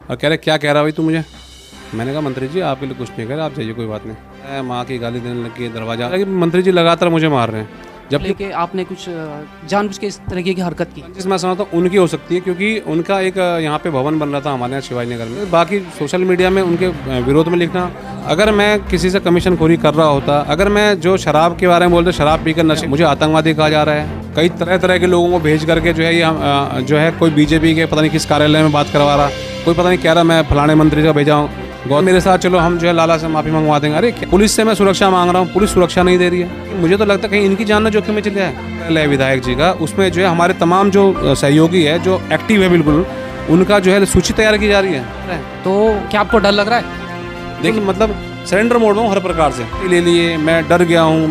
और कह रहे क्या कह रहा भाई तू मुझे। मैंने कहा मंत्री जी आपके लिए कुछ नहीं कह रहा, आप जाइए कोई बात नहीं। माँ की गाली देने लगी, दरवाजा, मंत्री जी लगातार मुझे मार रहे हैं। जब लेके आपने कुछ जानबूझ के इस तरीके की हरकत की? जिस मैं समझता हूँ उनकी हो सकती है, क्योंकि उनका एक यहाँ पे भवन बन रहा था हमारे यहाँ शिवाजी नगर में। बाकी सोशल मीडिया में उनके विरोध में लिखना, अगर मैं किसी से कमीशन खोरी कर रहा होता, अगर मैं जो शराब के बारे में बोलते शराब पीकर नशे, मुझे आतंकवादी कहा जा रहा है। कई तरह तरह के लोगों को भेज करके जो है ये जो है कोई बीजेपी के पता नहीं किस कार्यालय में बात करवा रहा, कोई पता नहीं कह रहा मैं फलाने मंत्री का भेजा हूँ, गौर मेरे साथ चलो हम जो है लाला से माफ़ी मंगवा देंगे। अरे पुलिस से मैं सुरक्षा मांग रहा हूँ, पुलिस सुरक्षा नहीं दे रही है। मुझे तो लगता है कहीं इनकी जान ना जोखिम में चले जाए। विधायक जी का उसमें जो है हमारे तमाम जो सहयोगी है, जो एक्टिव है बिल्कुल, उनका जो है सूची तैयार की जा रही है। तो क्या आपको डर लग रहा है? देखिए मतलब सरेंडर मोड में हूँ हर प्रकार से। ले लिए मैं डर गया हूँ।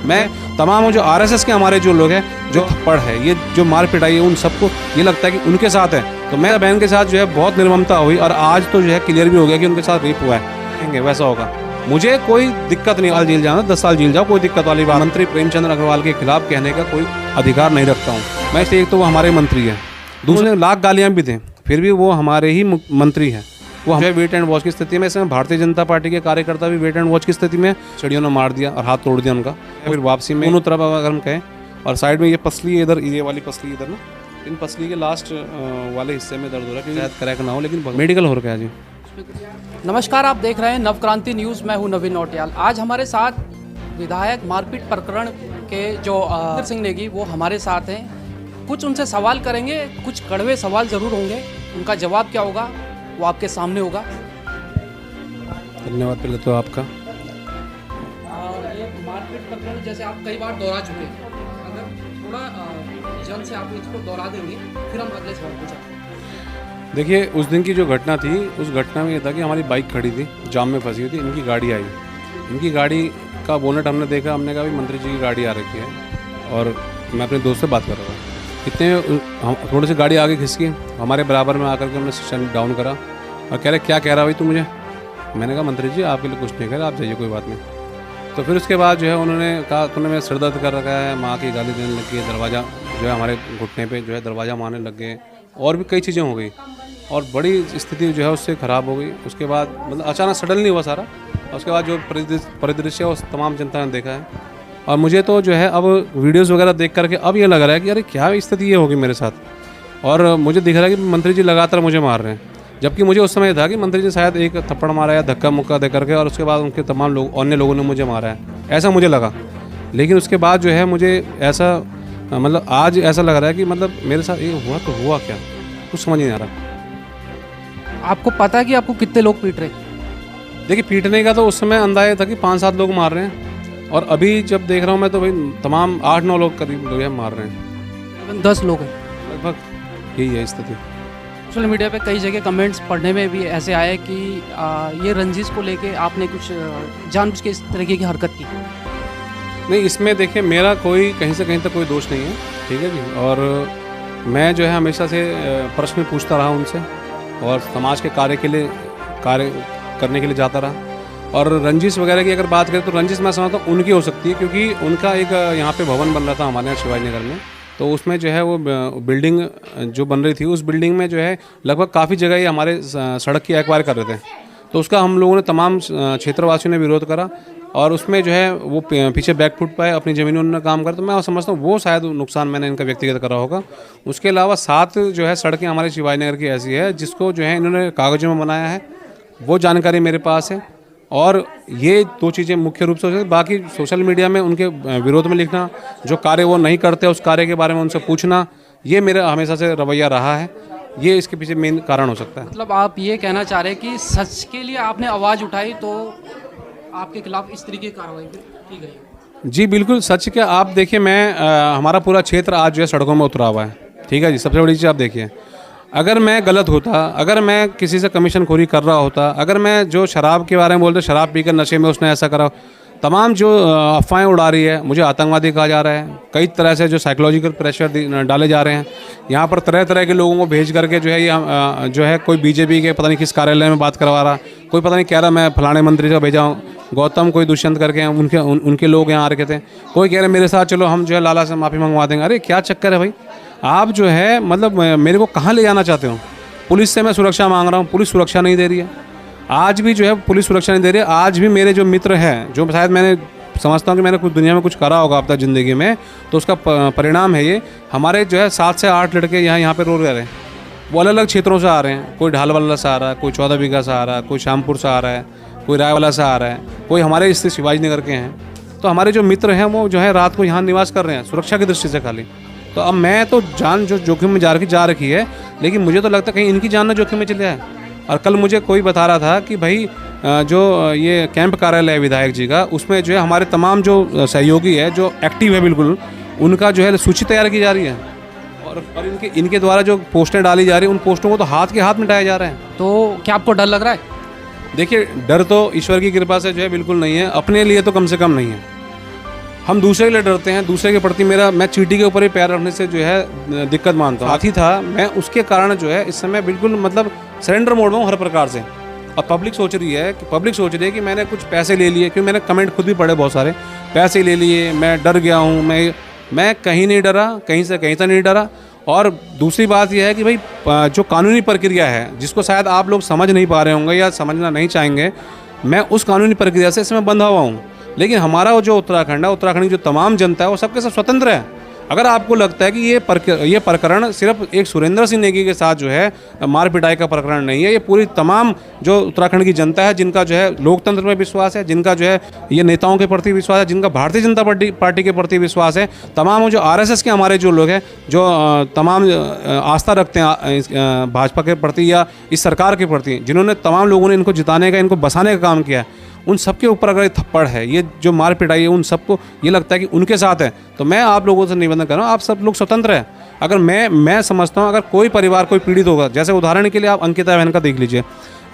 मैं तमाम जो आरएसएस के हमारे जो लोग हैं, जो थप्पड़ है, ये जो मार पिटाई है, उन सबको ये लगता है कि उनके साथ है। तो मैं बहन के साथ जो है बहुत निर्ममता हुई, और आज तो जो है क्लियर भी हो गया कि उनके साथ रेप हुआ है। वैसा होगा, मुझे कोई दिक्कत नहीं। आज जेल जाना 10 साल जेल जाओ, कोई दिक्कत वाली बात। मंत्री प्रेमचंद अग्रवाल के खिलाफ कहने का कोई अधिकार नहीं रखता हूँ मैं। एक तो वो हमारे मंत्री है, दूसरे लाख गालियाँ भी दें फिर भी वो हमारे ही मंत्री हैं। वो हमें वेट एंड वॉच की स्थिति में, इसमें भारतीय जनता पार्टी के कार्यकर्ता भी वेट एंड वॉच की स्थिति में, चिड़ियों ने मार दिया और हाथ तोड़ दिया उनका। फिर वापसी में दोनों तरफ अगर हम कहें, और साइड में ये पसली इधर, ये वाली पसली इधर ना, इन पसली के लास्ट वाले हिस्से में दर्द हो रहा है, शायद क्रैक ना हो, लेकिन मेडिकल हो रहा है जी। नमस्कार, आप देख रहे हैं नवक्रांति न्यूज़। मैं हूं नवीन नौटियाल। आज हमारे साथ विधायक मारपीट प्रकरण के जो सिंह नेगी वो हमारे साथ हैं। कुछ उनसे सवाल करेंगे, कुछ कड़वे सवाल ज़रूर होंगे, उनका जवाब क्या होगा वो आपके सामने होगा। धन्यवाद पहले तो आपका। और ये मारपीट प्रकरण जैसे आप कई बार दोहरा चुके हैं, अगर थोड़ा जल्द से आप इसको दोहरा देंगे फिर हम अगले सवाल पूछेंगे। देखिए उस दिन की जो घटना थी, उस घटना में ये था कि हमारी बाइक खड़ी थी, जाम में फंसी हुई थी, इनकी गाड़ी आई। इनकी गाड़ी का बोनेट हमने देखा, हमने कहा भाई मंत्री जी की गाड़ी आ रखी है, और मैं अपने दोस्त से बात कर रहा था। इतने हम थोड़ी सी गाड़ी आगे खिसकी, हमारे बराबर में आकर के हमने सिस्टम डाउन करा, और कह रहे क्या कह रहा भाई तू मुझे। मैंने कहा मंत्री जी आपके लिए कुछ नहीं कह रहा, आप जाइए कोई बात नहीं। तो फिर उसके बाद जो है उन्होंने कहा तूने मेरा सिर दर्द कर रखा है, माँ की गाली देने लगी है, दरवाज़ा जो है हमारे घुटने पे जो है दरवाज़ा मारने लग गए, और भी कई चीज़ें हो गई, और बड़ी स्थिति जो है उससे ख़राब हो गई। उसके बाद मतलब अचानक सडनली हुआ सारा, और उसके बाद जो परिदृश्य है उस तमाम जनता ने देखा है। और मुझे तो जो है अब वीडियोज़ वगैरह देख करके अब ये लग रहा है कि अरे क्या स्थिति ये होगी मेरे साथ, और मुझे दिख रहा है कि मंत्री जी लगातार मुझे मार रहे हैं। जबकि मुझे उस समय था कि मंत्री जी शायद एक थप्पड़ मारा या धक्का मुक्का दे करके, और उसके बाद उनके तमाम लोग अन्य लोगों ने मुझे मारा है, ऐसा मुझे लगा। लेकिन उसके बाद जो है मुझे ऐसा मतलब आज ऐसा लग रहा है कि मतलब मेरे साथ ये हुआ तो हुआ क्या, कुछ समझ नहीं आ रहा। आपको पता है कि आपको कितने लोग पीट रहे? देखिए पीटने का तो उस समय अंदाजा था कि 5-7 लोग मार रहे हैं, और अभी जब देख रहा हूँ मैं तो भाई तमाम 8-9 लोग करीब जो है मार रहे हैं। 10 लोग हैं लगभग, यही है स्थिति। सोशल मीडिया पे कई जगह कमेंट्स पढ़ने में भी ऐसे आए कि ये रंजिश को लेके आपने कुछ जानबूझ के इस तरीके की हरकत की। नहीं, इसमें देखिए मेरा कोई कहीं से कहीं तक कोई दोष नहीं है, ठीक है जी। और मैं जो है हमेशा से प्रश्न पूछता रहा उनसे, और समाज के कार्य करने के लिए जाता रहा। और रंजिश वगैरह की अगर बात करें तो रंजिश मैं समझता हूँ उनकी हो सकती है, क्योंकि उनका एक यहाँ पे भवन बन रहा था हमारे यहाँ शिवाजी नगर में, तो उसमें जो है वो बिल्डिंग जो बन रही थी, उस बिल्डिंग में जो है लगभग काफ़ी जगह ये हमारे सड़क की एक्वायर कर रहे थे। तो उसका हम लोगों ने तमाम क्षेत्रवासियों ने विरोध करा, और उसमें जो है वो पीछे बैकफुट पाए, अपनी ज़मीन उन्होंने काम कर, तो मैं समझता हूँ वो शायद नुकसान मैंने इनका व्यक्तिगत करा होगा। उसके अलावा 7 जो है सड़कें हमारे शिवाजी नगर की ऐसी है जिसको जो है इन्होंने कागज़ों में बनाया है, वो जानकारी मेरे पास है। और ये 2 चीज़ें मुख्य रूप से हो सकती। बाकी सोशल मीडिया में उनके विरोध में लिखना, जो कार्य वो नहीं करते उस कार्य के बारे में उनसे पूछना, ये मेरा हमेशा से रवैया रहा है। ये इसके पीछे मेन कारण हो सकता है। मतलब आप ये कहना चाह रहे हैं कि सच के लिए आपने आवाज़ उठाई तो आपके खिलाफ इस तरीके की कार्रवाई की गई? जी बिल्कुल सच। क्या आप देखिए मैं हमारा पूरा क्षेत्र आज जो है सड़कों में उतरा हुआ है, ठीक है जी। सबसे बड़ी चीज़ आप देखिए, अगर मैं गलत होता, अगर मैं किसी से कमीशन खोरी कर रहा होता, अगर मैं जो शराब के बारे में बोलते शराब पीकर नशे में उसने ऐसा करा, तमाम जो अफवाहें उड़ा रही है, मुझे आतंकवादी कहा जा रहा है, कई तरह से जो साइकोलॉजिकल प्रेशर डाले जा रहे हैं, यहाँ पर तरह तरह के लोगों को भेज करके जो है ये जो है कोई बीजेपी के पता नहीं किस कार्यालय में बात करवा रहा, कोई पता नहीं कह रहा मैं फलाने मंत्री का भेजा हूँ, गौतम कोई दुष्यंत करके उनके लोग यहाँ आ रखे थे, कोई कह रहे मेरे साथ चलो हम जो है लाला से माफ़ी मंगवा देंगे। अरे क्या चक्कर है भाई, आप जो है मतलब मेरे को कहाँ ले जाना चाहते हो? पुलिस से मैं सुरक्षा मांग रहा हूँ, पुलिस सुरक्षा नहीं दे रही है। आज भी जो है पुलिस सुरक्षा नहीं दे रही है। आज भी मेरे जो मित्र हैं, जो शायद मैंने समझता हूँ कि मैंने कुछ दुनिया में कुछ करा होगा अब तक ज़िंदगी में, तो उसका परिणाम है ये। हमारे जो है 7 से 8 लड़के यहाँ पे रो रहे हैं। वो अलग अलग क्षेत्रों से आ रहे हैं। कोई ढालवाला से आ रहा है, कोई 14 बीघा से आ रहा है, कोई श्यामपुर से आ रहा है, कोई रायवाला से आ रहा है, कोई हमारे स्थित शिवाजी नगर के हैं। तो हमारे जो मित्र हैं वो जो है रात को यहाँ निवास कर रहे हैं सुरक्षा की दृष्टि से खाली। तो अब मैं तो जान जो जोखिम में जा रखी है, लेकिन मुझे तो लगता है कहीं इनकी जान ना जोखिम में चले जाए। और कल मुझे कोई बता रहा था कि भाई जो ये कैंप कार्यालय है विधायक जी का, उसमें जो है हमारे तमाम जो सहयोगी है, जो एक्टिव है बिल्कुल, उनका जो है सूची तैयार की जा रही है। और इनके द्वारा जो पोस्टें डाली जा रही हैं, उन पोस्टों को तो हाथ के हाथ मिटाया जा रहे हैं। तो क्या आपको डर लग रहा है? देखिए, डर तो ईश्वर की कृपा से जो है बिल्कुल नहीं है, अपने लिए तो कम से कम नहीं है। हम दूसरे के लिए डरते हैं, दूसरे के प्रति मैं चींटी के ऊपर ही पैर रखने से जो है दिक्कत मानता हूँ। साथी था मैं, उसके कारण जो है इस समय बिल्कुल मतलब सरेंडर मोड में हूँ हर प्रकार से। और पब्लिक सोच रही है कि मैंने कुछ पैसे ले लिए, क्योंकि मैंने कमेंट खुद भी पढ़े बहुत सारे, पैसे ले लिए, मैं डर गया हूँ। मैं कहीं नहीं डरा, कहीं से कहीं तक नहीं डरा। और दूसरी बात यह है कि भाई जो कानूनी प्रक्रिया है, जिसको शायद आप लोग समझ नहीं पा रहे होंगे या समझना नहीं चाहेंगे, मैं उस कानूनी प्रक्रिया से इसमें बंधा हुआ हूँ। लेकिन हमारा वो जो उत्तराखंड है, उत्तराखंड की जो तमाम जनता है, वो सबके सब स्वतंत्र है। अगर आपको लगता है कि ये प्रकरण सिर्फ एक सुरेंद्र सिंह नेगी के साथ जो है मार पिटाई का प्रकरण नहीं है, ये पूरी तमाम जो उत्तराखंड की जनता है, जिनका जो है लोकतंत्र में विश्वास है, जिनका जो है ये नेताओं के प्रति विश्वास है, जिनका भारतीय जनता पार्टी के प्रति विश्वास है, तमाम जो आरएसएस के हमारे जो लोग हैं, जो तमाम आस्था रखते हैं भाजपा के प्रति या इस सरकार के प्रति, जिन्होंने तमाम लोगों ने इनको जिताने का, इनको बसाने का काम किया है, उन सबके ऊपर अगर ये थप्पड़ है, ये जो मार पिटाई है, उन सबको ये लगता है कि उनके साथ है। तो मैं आप लोगों से निवेदन कर रहा हूँ, आप सब लोग स्वतंत्र हैं। अगर मैं समझता हूँ, अगर कोई परिवार कोई पीड़ित होगा, जैसे उदाहरण के लिए आप अंकिता बहन का देख लीजिए।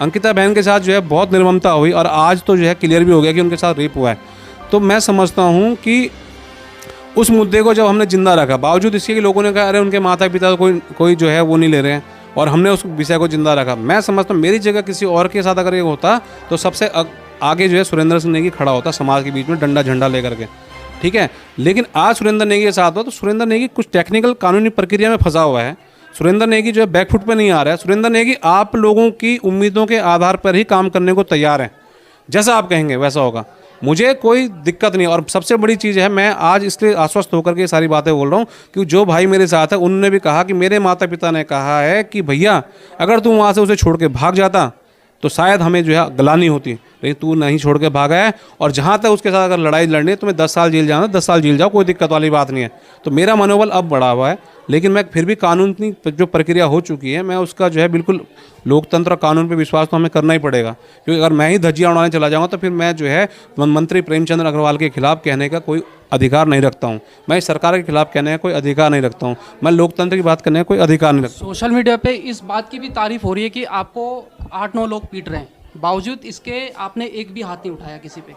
अंकिता बहन के साथ जो है बहुत निर्ममता हुई और आज तो जो है क्लियर भी हो गया कि उनके साथ रेप हुआ है। तो मैं समझता हूँ कि उस मुद्दे को जब हमने जिंदा रखा, बावजूद इसके कि लोगों ने कहा अरे उनके माता पिता कोई जो है वो नहीं ले रहे हैं, और हमने उस विषय को जिंदा रखा। मैं समझता हूँ मेरी जगह किसी और के साथ अगर ये होता तो सबसे आगे जो है सुरेंद्र सिंह नेगी खड़ा होता समाज के बीच में डंडा झंडा लेकर के, ठीक है। लेकिन आज सुरेंद्र नेगी के साथ हो तो सुरेंद्र नेगी कुछ टेक्निकल कानूनी प्रक्रिया में फंसा हुआ है। सुरेंद्र नेगी जो है बैकफुट पे नहीं आ रहा है। सुरेंद्र नेगी आप लोगों की उम्मीदों के आधार पर ही काम करने को तैयार है, जैसा आप कहेंगे वैसा होगा, मुझे कोई दिक्कत नहीं। और सबसे बड़ी चीज़ है, मैं आज इसलिए आश्वस्त होकर के सारी बातें बोल रहा हूँ कि जो भाई मेरे साथ है उन्होंने भी कहा कि मेरे माता पिता ने कहा है कि भैया अगर तू वहाँ से उसे छोड़ के भाग जाता तो शायद हमें जो है गलानी होती, लेकिन तू नहीं छोड़ के भागा है। और जहाँ तक उसके साथ अगर लड़ाई लड़नी है तुम्हें 10 साल जेल जाना, 10 साल जेल जाओ, कोई दिक्कत वाली बात नहीं है। तो मेरा मनोबल अब बढ़ा हुआ है, लेकिन मैं फिर भी कानून की जो प्रक्रिया हो चुकी है, मैं उसका जो है बिल्कुल लोकतंत्र और कानून पे विश्वास तो हमें करना ही पड़ेगा। क्योंकि अगर मैं ही धज्जियाँ उड़ाने चला जाऊँगा तो फिर मैं जो है मंत्री प्रेमचंद अग्रवाल के खिलाफ कहने का कोई अधिकार नहीं रखता हूँ, मैं इस सरकार के खिलाफ कहने का कोई अधिकार नहीं रखता हूँ, मैं लोकतंत्र की बात करने का कोई अधिकार नहीं रखता। सोशल मीडिया पे इस बात की भी तारीफ हो रही है कि आपको 8-9 लोग पीट रहे हैं, बावजूद इसके आपने एक भी हाथ नहीं उठाया किसी पे।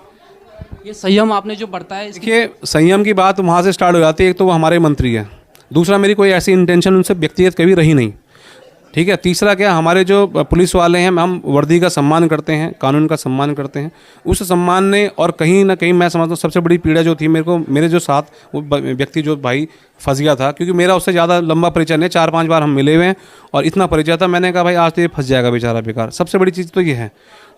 ये संयम आपने जो बरताया है, देखिए संयम की बात वहाँ से स्टार्ट हो जाती है। एक तो वो हमारे मंत्री है, दूसरा मेरी कोई ऐसी इंटेंशन उनसे व्यक्तिगत कभी रही नहीं, ठीक है। तीसरा क्या, हमारे जो पुलिस वाले हैं, हम वर्दी का सम्मान करते हैं, कानून का सम्मान करते हैं, उस सम्मान ने, और कहीं ना कहीं मैं समझता हूँ सबसे बड़ी पीड़ा जो थी मेरे जो साथ वो व्यक्ति जो भाई फंस गया था, क्योंकि मेरा उससे ज़्यादा लंबा परिचय नहीं, 4-5 बार हम मिले हुए हैं और इतना परिचय था, मैंने कहा भाई आज तो ये फंस जाएगा बेचारा बेकार। सबसे बड़ी चीज़ तो ये है।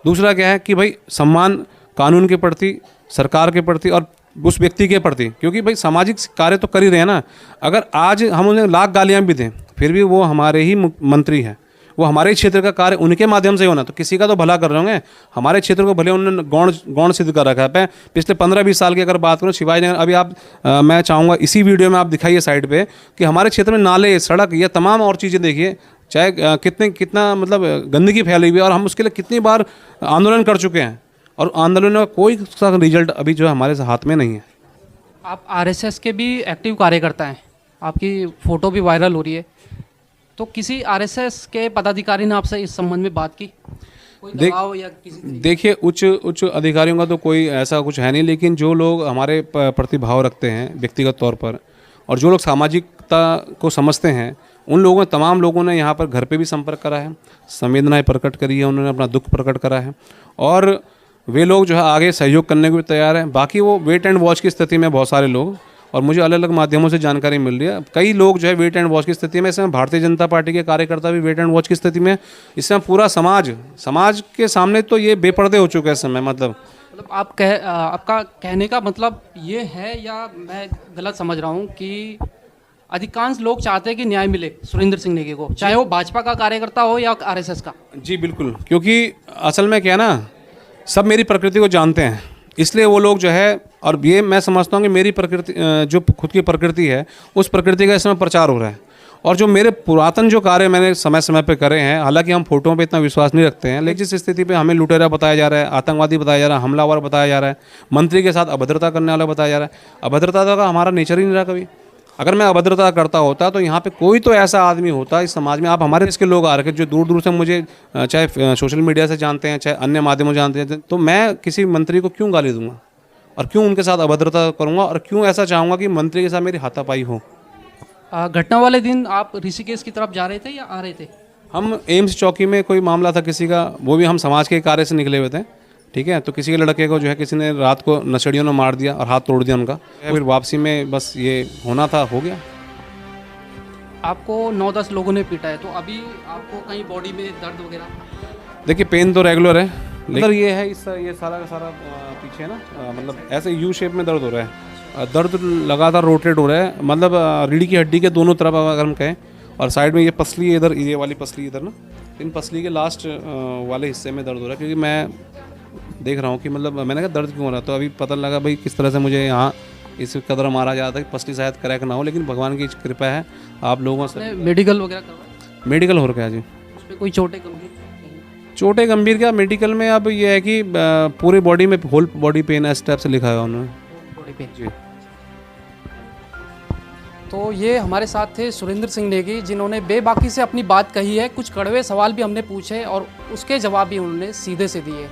दूसरा क्या है कि भाई सम्मान कानून के प्रति, सरकार के प्रति और उस व्यक्ति के प्रति, क्योंकि भाई सामाजिक कार्य तो कर ही रहे हैं ना। अगर आज हम उन्हें लाख गालियाँ भी दें फिर भी वो हमारे ही मंत्री हैं, वो हमारे ही क्षेत्र का कार्य उनके माध्यम से होना, तो किसी का तो भला कर रहे होंगे। हमारे क्षेत्र को भले उन्होंने गौण सिद्ध कर रखा है। पिछले 15-20 साल की अगर बात करूँ शिवाजी नगर, अभी आप मैं चाहूँगा इसी वीडियो में आप दिखाइए साइड पे कि हमारे क्षेत्र में नाले, सड़क, ये तमाम और चीज़ें देखिए, चाहे कितना मतलब गंदगी फैली हुई है, और हम उसके लिए कितनी बार आंदोलन कर चुके हैं, और आंदोलन में कोई सा रिजल्ट अभी जो है हमारे हाथ में नहीं है। आप आरएसएस के भी एक्टिव कार्यकर्ता हैं, आपकी फ़ोटो भी वायरल हो रही है, तो किसी आरएसएस के पदाधिकारी ने आपसे इस संबंध में बात की? कोई दबाव या किसी? देखिए उच्च अधिकारियों का तो कोई ऐसा कुछ है नहीं, लेकिन जो लोग हमारे प्रतिभाव रखते हैं व्यक्तिगत तौर पर, और जो लोग सामाजिकता को समझते हैं, उन लोगों तमाम लोगों ने यहाँ पर घर पे भी संपर्क करा है, संवेदनाएं प्रकट करी है, उन्होंने अपना दुख प्रकट करा है, और वे लोग जो है आगे सहयोग करने को भी तैयार हैं। बाकी वो वेट एंड वॉच की स्थिति में बहुत सारे लोग, और मुझे अलग अलग माध्यमों से जानकारी मिल रही है। कई लोग जो है वेट एंड वॉच की स्थिति में, इस समय भारतीय जनता पार्टी के कार्यकर्ता भी वेट एंड वॉच की स्थिति में है। इस समय पूरा समाज के सामने तो ये बेपर्दे हो चुके हैं इस समय। मतलब आपका कहने का मतलब ये है, या मैं गलत समझ रहा हूँ, कि अधिकांश लोग चाहते हैं कि न्याय मिले सुरेंद्र सिंह नेगी को, चाहे वो भाजपा का कार्यकर्ता हो या आरएसएस का? जी बिल्कुल, क्योंकि असल में क्या ना, सब मेरी प्रकृति को जानते हैं, इसलिए वो लोग जो है, और ये मैं समझता हूँ कि मेरी प्रकृति जो खुद की प्रकृति है, उस प्रकृति का इसमें प्रचार हो रहा है। और जो मेरे पुरातन जो कार्य मैंने समय समय पे करे हैं, हालांकि हम फोटों पे इतना विश्वास नहीं रखते हैं, लेकिन जिस स्थिति पे हमें लुटेरा बताया जा रहा है, आतंकवादी बताया जा रहा है, हमलावर बताया जा रहा है, मंत्री के साथ अभद्रता करने वाला बताया जा रहा है, अभद्रता का हमारा नेचर ही नहीं रहा कभी। अगर मैं अभद्रता करता होता तो यहाँ पे कोई तो ऐसा आदमी होता इस समाज में। आप हमारे देश के लोग आ रखे जो दूर दूर से मुझे चाहे सोशल मीडिया से जानते हैं, चाहे अन्य माध्यमों से जानते हैं, तो मैं किसी मंत्री को क्यों गाली दूंगा और क्यों उनके साथ अभद्रता करूंगा और क्यों ऐसा चाहूँगा कि मंत्री के साथ मेरी हाथापाई हो। घटना वाले दिन आप ऋषिकेश की तरफ जा रहे थे या आ रहे थे? हम एम्स चौकी में कोई मामला था किसी का, वो भी हम समाज के कार्य से निकले हुए थे, ठीक है। तो किसी के लड़के को जो है किसी ने रात को नशेड़ियों ने मार दिया और हाथ तोड़ दिया उनका। फिर वापसी में बस ये होना था, हो गया। आपको 9-10 लोगों ने पीटा है, तो अभी आपको कहीं बॉडी में दर्द वगैरह? देखिए पेन तो रेगुलर है, लेकिन ये है ये सारा का सारा पीछे ना, मतलब ऐसे यू शेप में दर्द हो रहा है। दर्द लगातार रोटेट हो रहा है, मतलब रीढ़ की हड्डी के दोनों तरफ अगर हम कहें, और साइड में ये पसली इधर, ये वाली पसली इधर ना, इन पसली के लास्ट वाले हिस्से में दर्द हो रहा है। क्योंकि मैं देख रहा हूँ कि मतलब मैंने कहा दर्द क्यों हो रहा है, तो अभी पता लगा भाई किस तरह से मुझे यहाँ इस कदर मारा जाता है कि पसली शायद क्रैक ना हो, लेकिन भगवान की कृपा है आप लोगों से। मेडिकल वगैरह करवाया? मेडिकल हो रखा है जी। उस पर कोई चोटें गंभीर? चोटें गंभीर क्या, मेडिकल में अब ये है कि पूरे बॉडी में होल बॉडी पेन इस टाइप से लिखा है उन्होंने, बॉडी पेन जी। तो ये हमारे साथ थे सुरेंद्र सिंह नेगी, जिन्होंने बेबाकी से अपनी बात कही है। कुछ कड़वे सवाल भी हमने पूछे और उसके जवाब भी उन्होंने सीधे से दिए।